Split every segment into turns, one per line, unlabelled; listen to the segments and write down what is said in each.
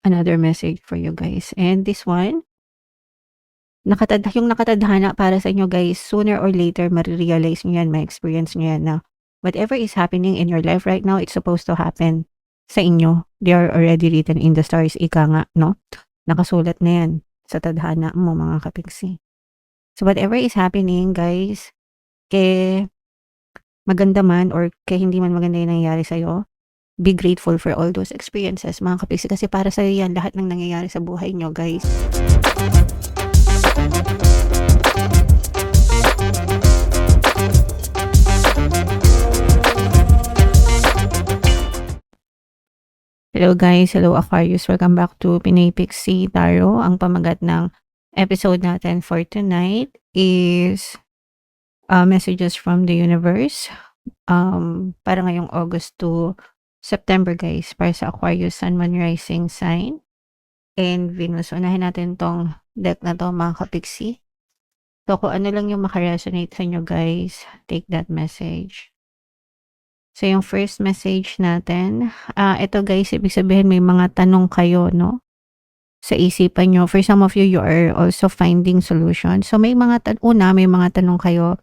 Another message for you guys. And this one, yung nakatadhana para sa inyo guys, sooner or later mare-realize niyo yan, ma-experience niyo yan na whatever is happening in your life right now, it's supposed to happen sa inyo. They are already written in the stars, ika nga, no? Nakasulat na yan sa tadhana mo mga kapiksi. So whatever is happening guys, ke maganda man or ke hindi man maganda yung nangyayari sa'yo, be grateful for all those experiences mga kapiksi kasi para sa'yo yan lahat ng nangyayari sa buhay nyo guys. Hello guys, hello Aquarius, welcome back to Pinay Pixie Tarot. Ang pamagat ng episode natin for tonight is messages from the universe. Para ngayong August to September guys, para sa Aquarius, Sun, Moon, Rising sign, and Venus. Unahin natin tong deck na to mga kapiksi. So kung ano lang yung makaresonate sa inyo guys, take that message. So yung first message natin, ito guys, ibig sabihin may mga tanong kayo, no? Sa isipan nyo. For some of you, you are also finding solutions. So may mga may mga tanong kayo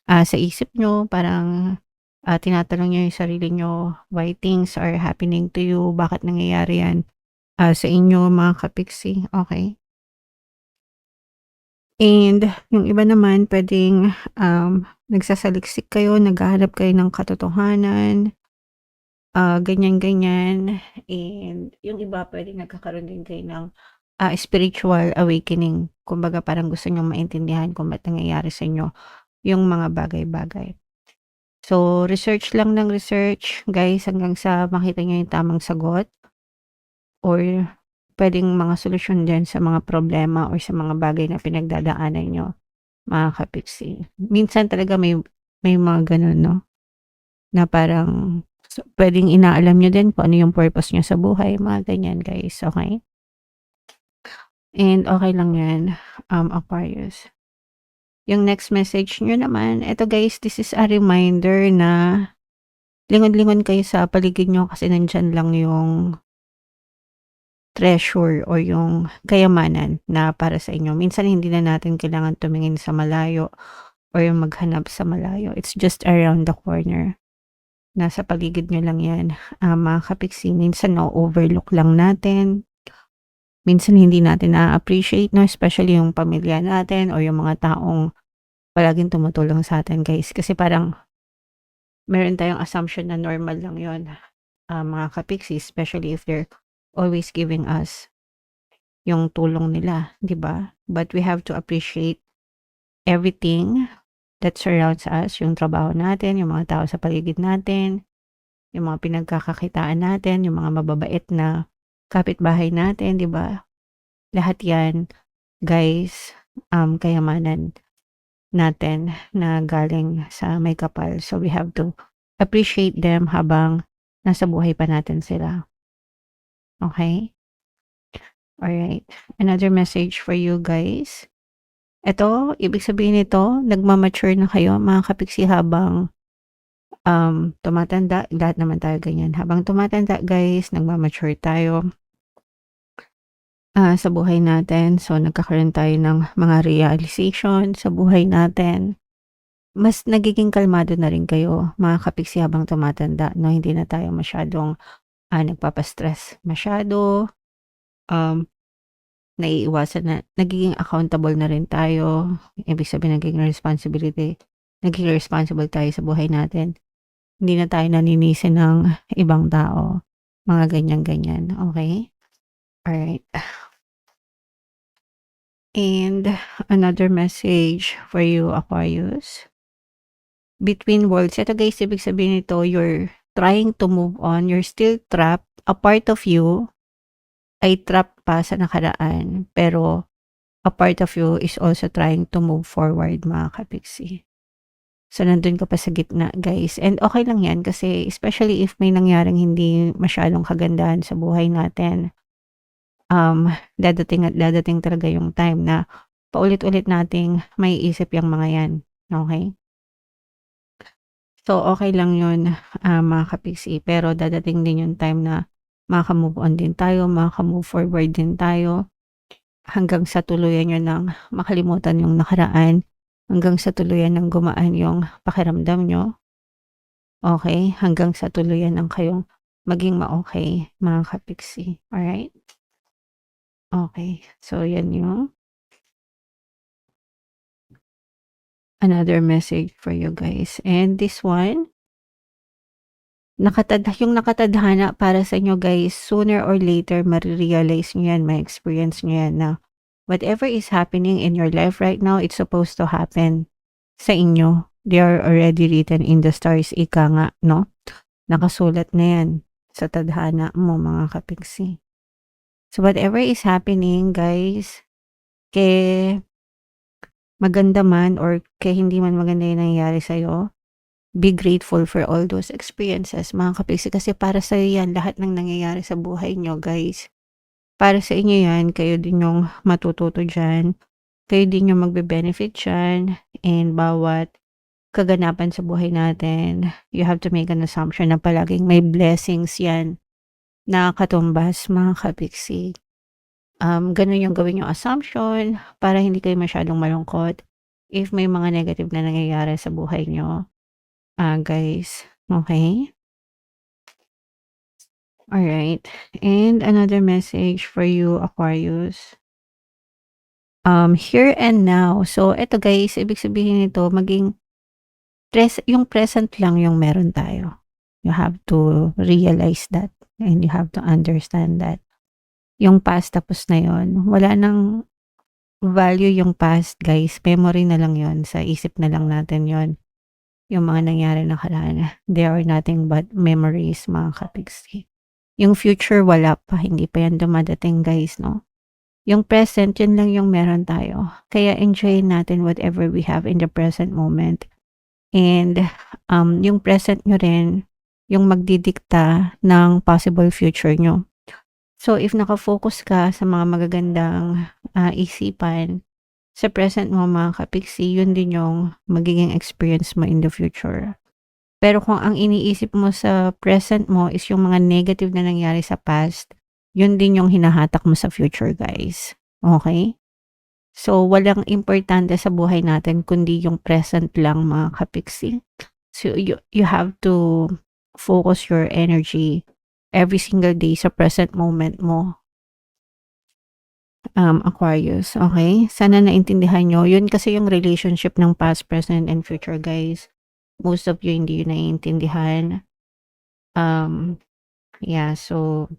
sa isip nyo, parang tinatanong nyo yung sarili nyo, why things are happening to you, bakit nangyayari yan sa inyo mga kapiksi, okay? And yung iba naman, pwedeng nagsasaliksik kayo, naghahanap kayo ng katotohanan, ganyan-ganyan. And yung iba, pwedeng nagkakaroon din kayo ng spiritual awakening. Kumbaga, parang gusto nyo maintindihan kung ba't nangyayari sa inyo yung mga bagay-bagay. So, research lang ng research, guys, hanggang sa makita nyo yung tamang sagot. Or pwedeng mga solusyon din sa mga problema or sa mga bagay na pinagdadaanan nyo, mga kapiksi. Minsan talaga may mga ganun, no? Na parang pwedeng inaalam nyo din kung ano yung purpose nyo sa buhay, mga ganyan, guys. Okay? And okay lang yan, Aquarius. Yung next message nyo naman, eto guys, this is a reminder na lingon-lingon kayo sa paligid nyo kasi nandyan lang yung treasure o yung kayamanan na para sa inyo. Minsan hindi na natin kailangan tumingin sa malayo or yung maghanap sa malayo. It's just around the corner. Nasa paligid nyo lang yan. Mga kapiksi, minsan na-overlook lang natin. Minsan hindi natin na-appreciate, no? Especially yung pamilya natin o yung mga taong palaging tumutulong sa atin, guys. Kasi parang meron tayong assumption na normal lang yon, mga kapiksi, especially if they're always giving us yung tulong nila, di ba? But we have to appreciate everything that surrounds us, yung trabaho natin, yung mga tao sa paligid natin, yung mga pinagkakakitaan natin, yung mga mababait na kapitbahay natin, di ba? Lahat yan, guys, kayamanan natin na galing sa may kapal. So we have to appreciate them habang nasa buhay pa natin sila. Okay? Alright. Another message for you guys. Ito, ibig sabihin nito, nagmamature na kayo mga kapiksi habang tumatanda. Lahat naman tayo ganyan. Habang tumatanda guys, nagmamature tayo sa buhay natin. So, nagkakaroon tayo ng mga realization sa buhay natin. Mas nagiging kalmado na rin kayo mga kapiksi habang tumatanda. No? Hindi na tayo masyadong nagpapastress masyado. Naiiwasan na, nagiging accountable na rin tayo. Ibig sabihin, naging responsible tayo sa buhay natin. Hindi na tayo naninisi ng ibang tao. Mga ganyan-ganyan. Okay? Alright. And another message for you, Aquarius. Between worlds. Ito guys, ibig sabihin nito, you're trying to move on. You're still trapped. A part of you ay trapped pa sa nakaraan. Pero a part of you is also trying to move forward, mga kapiksi. So, nandun ka pa sa gitna, guys. And okay lang yan kasi especially if may nangyaring hindi masyadong kagandahan sa buhay natin, dadating at dadating talaga yung time na paulit-ulit nating may isip yung mga yan. Okay? So, okay lang yun, mga kapiksi. Pero dadating din yung time na makaka-move on din tayo, makaka-move forward din tayo, hanggang sa tuluyan niyo ng makalimutan yung nakaraan, hanggang sa tuluyan ng gumaan yung pakiramdam niyo, okey? Hanggang sa tuluyan ng kayong maging ma-okey, mga ka-Pixie, alright? Okey, so yan yung another message for you guys, and this one, yung nakatadhana para sa inyo guys, sooner or later mare-realize niyo yan, ma-experience niyo yan na whatever is happening in your life right now, it's supposed to happen sa inyo. They are already written in the stars, ika nga, no? Nakasulat na yan sa tadhana mo, mga ka-Pixie. So whatever is happening guys, ke maganda man or ke hindi man maganda yung nangyayari sa'yo, be grateful for all those experiences, mga ka-Pixie, kasi para sa'yo yan lahat ng nangyayari sa buhay nyo guys. Para sa inyo yan, kayo din yung matututo dyan, kayo din yung magbe-benefit dyan, and bawat kaganapan sa buhay natin, you have to make an assumption na palaging may blessings yan na katumbas, mga ka-Pixie. Ganun yung gawin yung assumption para hindi kayo masyadong malungkot if may mga negative na nangyayari sa buhay nyo, guys, okay? Alright, and another message for you, Aquarius. Here and now. So eto guys, ibig sabihin nito maging yung present lang yung meron tayo. You have to realize that and you have to understand that. Yung past tapos na yon, wala nang value yung past guys, memory na lang yon, sa isip na lang natin yon. Yung mga nangyari nakaraan, they are nothing but memories, mga ka-Pixie. Yung future wala pa, hindi pa yan dumadating guys, no? Yung present, yun lang yung meron tayo. Kaya enjoy natin whatever we have in the present moment. And yung present nyo rin, yung magdidikta ng possible future nyo. So if nakafocus ka sa mga magagandang isipan sa present mo, mga ka-Pixie, yun din yung magiging experience mo in the future. Pero kung ang iniisip mo sa present mo is yung mga negative na nangyari sa past, yun din yung hinahatak mo sa future guys. Okay? So walang importante sa buhay natin kundi yung present lang, mga ka-Pixie. So you have to focus your energy every single day sa present moment mo, Aquarius, okay? Sana naintindihan nyo. Yun kasi yung relationship ng past, present, and future guys. Most of you hindi yun naiintindihan. Yeah, so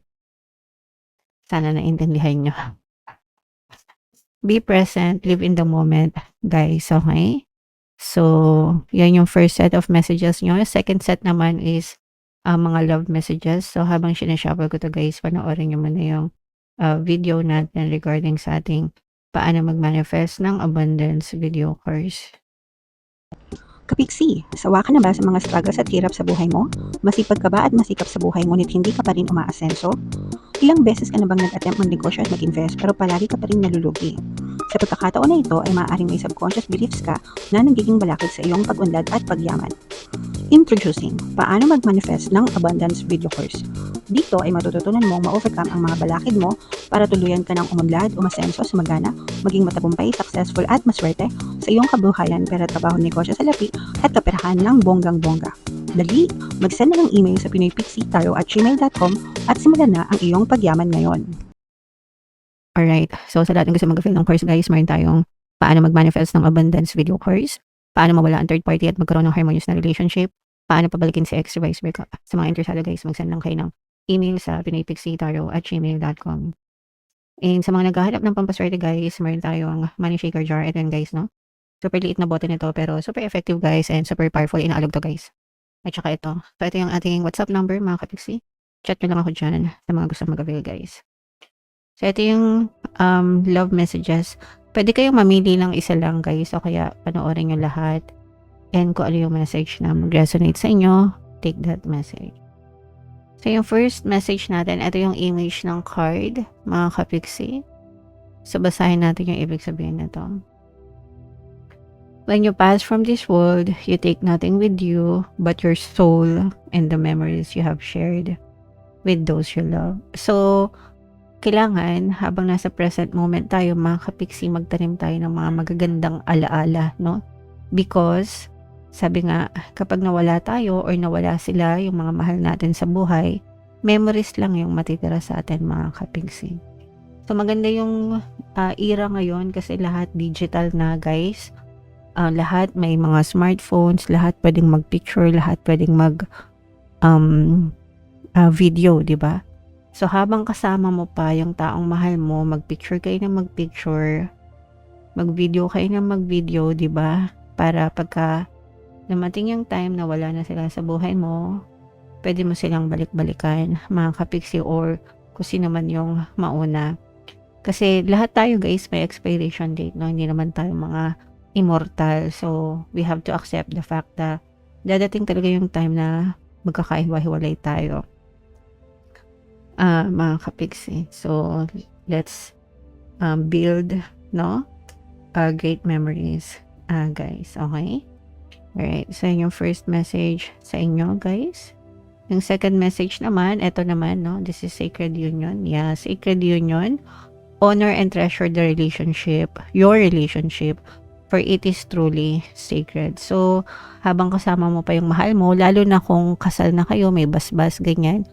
sana naintindihan nyo. Be present, live in the moment, guys, okay? So, yan yung first set of messages nyo. Second set naman is mga love messages. So, habang sinashuffle ko to guys, panoorin nyo muna yung video natin regarding sa ating paano mag-manifest ng abundance video course.
Kapiksi, sawa ka na ba sa mga struggles at hirap sa buhay mo? Masipag ka ba at masikap sa buhay ngunit hindi ka pa rin umaasenso? Ilang beses ka na bang nag-attempt mag-negosyo at mag-invest pero palagi ka pa rin nalulugi? Sa pagkakataon na ito ay maaaring may subconscious beliefs ka na nagiging balakid sa iyong pag-unlad at pagyaman. Introducing, paano mag-manifest ng abundance video course. Dito ay matututunan mong ma-overcome ang mga balakid mo para tuluyan ka ng umunlad, umasenso, sumagana, maging matagumpay, successful at maswerte sa iyong kabuhayan, pera, trabaho, negosyo sa lapi at kaperahan ng bonggang-bongga. Dali, mag-send na ng email sa pinoypixie@gmail.com at simulan na ang iyong pagyaman ngayon.
Alright, so sa lahat ng gusto mag-fill ng course guys, mayroon tayong paano mag-manifest ng abundance video course, paano mawala ang third party at magkaroon ng harmonious na relationship, paano pabalikin si ex, vice versa. Sa mga interesado guys, mag-send lang kayo ng email sa pinoypixie@gmail.com. And sa mga naghahanap ng pampaswerte guys, mayroon tayong money shaker jar. Ito yun guys, no? Super liit na bote nito pero super effective guys and super powerful. Inaalog to guys. At saka ito. So ito yung ating WhatsApp number, mga ka-Pixie. Chat nyo lang ako dyan sa mga gusto mag-avail guys. So ito yung love messages. Pwede kayong mamili lang isa lang guys o kaya panoorin nyo lahat. And kung ano yung message na mag-resonate sa inyo, take that message. So yung first message natin, ito yung image ng card, mga ka-Pixie. So basahin natin yung ibig sabihin na to. When you pass from this world, you take nothing with you but your soul and the memories you have shared. with those you love. So, kailangan habang nasa present moment tayo, mga kapiksi, magtanim tayo ng mga magagandang alaala, no? Because, sabi nga, kapag nawala tayo or nawala sila, yung mga mahal natin sa buhay, memories lang yung matitira sa atin, mga kapiksi. So, maganda yung era ngayon kasi lahat digital na, guys. Lahat may mga smartphones, lahat pwedeng mag-picture, lahat pwedeng video, di ba? So, habang kasama mo pa yung taong mahal mo, mag-picture kayo na mag-picture, mag-video kayo na mag-video, di ba? Para pagka dumating yung time na wala na sila sa buhay mo, pwede mo silang balik-balikan, mga kapiksi, or kung sino man yung mauna. Kasi lahat tayo, guys, may expiration date, no? Hindi naman tayo mga immortal. So, we have to accept the fact na dadating talaga yung time na magkakahiwa-hiwalay tayo. Mga kapiksi. So, let's build, no? Great memories, guys. Okay? Alright. So, yung first message sa inyo, guys. Yung second message naman, eto naman, no? This is sacred union. Yeah, sacred union. Honor and treasure the relationship, your relationship, for it is truly sacred. So, habang kasama mo pa yung mahal mo, lalo na kung kasal na kayo, may basbas, ganyan.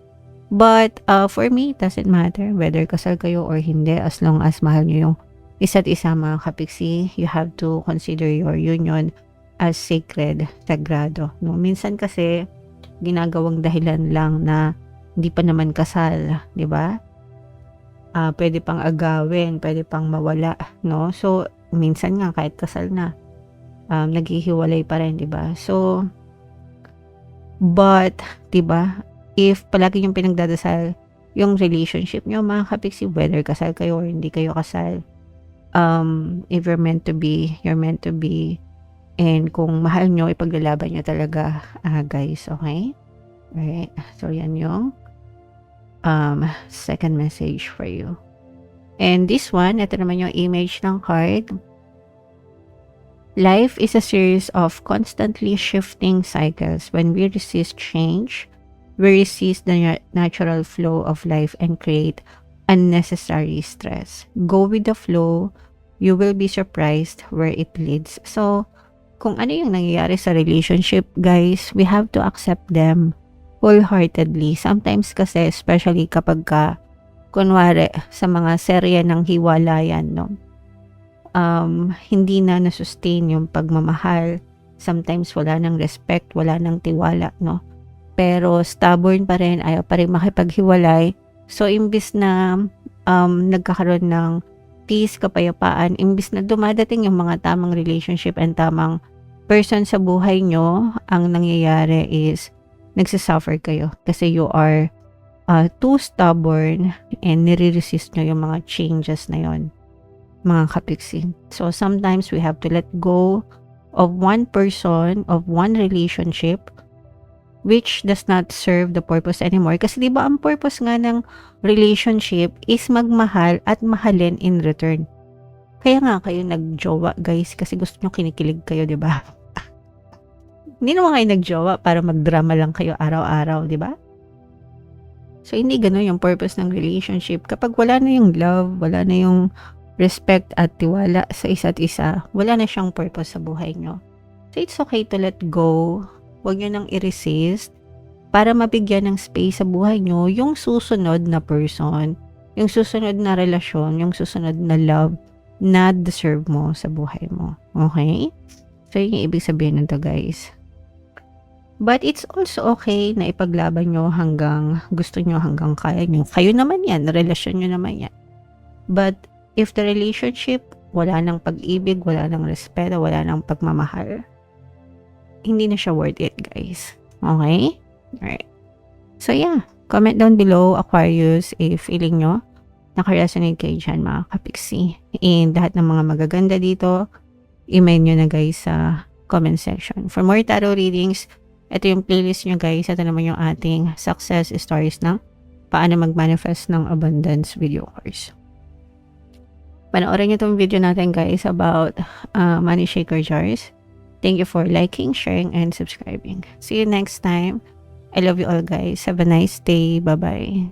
But, for me, it doesn't matter whether kasal kayo or hindi, as long as mahal nyo yung isa't isa, mga kapiksi. You have to consider your union as sacred, sagrado. No? Minsan kasi, ginagawang dahilan lang na hindi pa naman kasal, di ba? Pwede pang agawin, pwede pang mawala, no? So, minsan nga kahit kasal na, naghihiwalay pa rin, di ba? So, but, di ba, if palagi yung pinagdadasal yung relationship nyo, mga kapiksi, whether kasal kayo or hindi kayo kasal, if you're meant to be, you're meant to be, and kung mahal nyo, ipaglalaban nyo talaga, guys, okay? Alright, so yan yung second message for you. And this one, ito naman yung image ng card. Life is a series of constantly shifting cycles. When we resist change, we resist the natural flow of life and create unnecessary stress. Go with the flow. You will be surprised where it leads. So, kung ano yung nangyayari sa relationship, guys, we have to accept them wholeheartedly. Sometimes kasi, especially kapag kunwari sa mga serye ng hiwalayan, no? Hindi na nasustain yung pagmamahal. Sometimes wala nang respect, wala nang tiwala, no? Pero stubborn pa rin, ayaw pa rin makipaghiwalay. So, imbis na nagkakaroon ng peace, kapayapaan, imbis na dumadating yung mga tamang relationship and tamang person sa buhay nyo, ang nangyayari is nagsasuffer kayo kasi you are too stubborn and nire-resist nyo yung mga changes na yon, mga kapiksi. So, sometimes we have to let go of one person, of one relationship, which does not serve the purpose anymore. Kasi diba ang purpose nga ng relationship is magmahal at mahalin in return. Kaya nga kayo nagjowa, guys, kasi gusto nyo kinikilig kayo, diba? Hindi naman kayo nagjowa para magdrama lang kayo araw-araw, diba? So, hindi ganun yung purpose ng relationship. Kapag wala na yung love, wala na yung respect at tiwala sa isa't isa, wala na siyang purpose sa buhay nyo. So, it's okay to let go. Huwag nyo nang i-resist para mabigyan ng space sa buhay nyo yung susunod na person, yung susunod na relasyon, yung susunod na love na deserve mo sa buhay mo. Okay? So, yun yung ibig sabihin nito, guys. But it's also okay na ipaglaban nyo hanggang gusto nyo, hanggang kaya nyo. Kayo naman yan, relasyon nyo naman yan. But if the relationship, wala nang pag-ibig, wala nang respeto, wala nang pagmamahal, hindi na siya worth it, guys. Okay? Alright. So, yeah. Comment down below, Aquarius, if feeling nyo nakaresonate kayo dyan, mga kapiksi. And lahat ng mga magaganda dito, email nyo na, guys, sa comment section. For more tarot readings, ito yung playlist nyo, guys. Ito naman yung ating success stories ng paano mag-manifest ng abundance video course. Panoorin nyo itong video natin, guys, about money shaker jars. Thank you for liking, sharing, and subscribing. See you next time. I love you all guys. Have a nice day. Bye-bye.